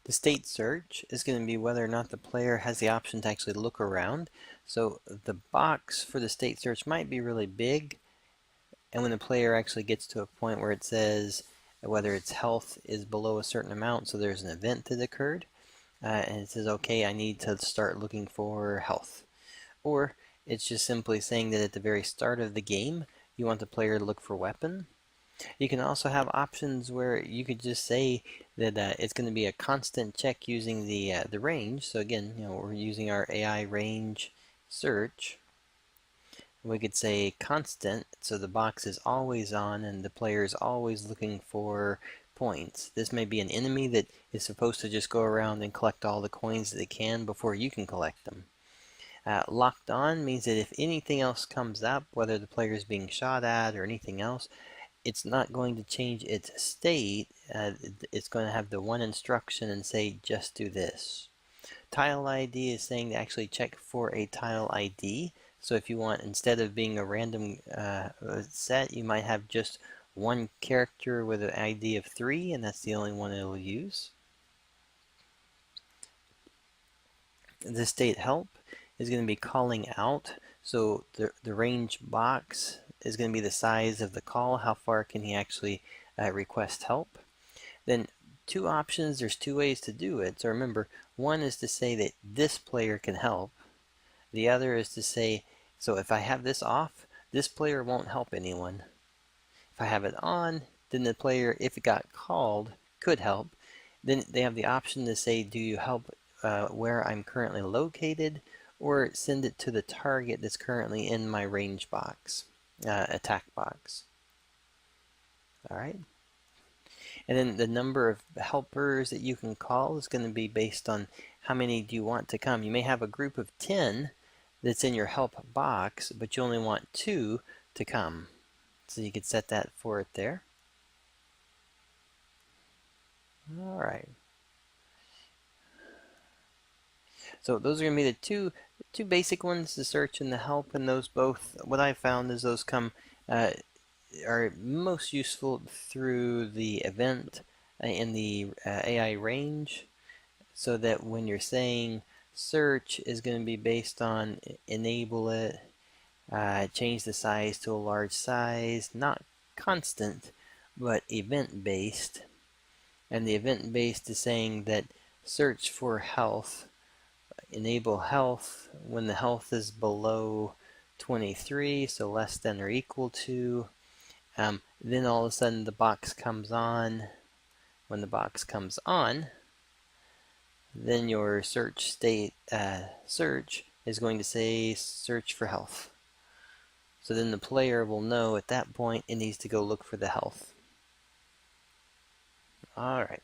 The state search is going to be whether or not the player has the option to actually look around. So the box for the state search might be really big, and when the player actually gets to a point where it says whether its health is below a certain amount, so there's an event that occurred, and it says, okay, I need to start looking for health. Or it's just simply saying that at the very start of the game, you want the player to look for weapon. You can also have options where you could just say that it's going to be a constant check using the range. So again, we're using our AI range search. We could say constant, so the box is always on and the player is always looking for points. This may be an enemy that is supposed to just go around and collect all the coins that they can before you can collect them. Locked on means that if anything else comes up, whether the player is being shot at or anything else, it's not going to change its state. It's going to have the one instruction and say just do this. Tile ID is saying to actually check for a tile ID. So if you want, instead of being a random set, you might have just one character with an ID of 3, and that's the only one it will use. The state help is going to be calling out. So the range box is going to be the size of the call. How far can he actually request help? Then two options, there's two ways to do it. So remember, one is to say that this player can help. The other is to say, so if I have this off, this player won't help anyone. If I have it on, then the player, if it got called, could help. Then they have the option to say, do you help where I'm currently located, or send it to the target that's currently in my range box, attack box. All right. And then the number of helpers that you can call is going to be based on how many do you want to come. You may have a group of 10 that's in your help box, but you only want 2 to come. So you could set that for it there. All right. So those are going to be the two basic ones, the search and the help, and those both, what I found is those come are most useful through the event in the AI range, so that when you're saying search is going to be based on enable it, change the size to a large size, not constant, but event-based. And the event-based is saying that search for health, enable health when the health is below 23, so less than or equal to. Then all of a sudden the box comes on. When the box comes on, then your search state search is going to say search for health. So then the player will know at that point it needs to go look for the health. All right.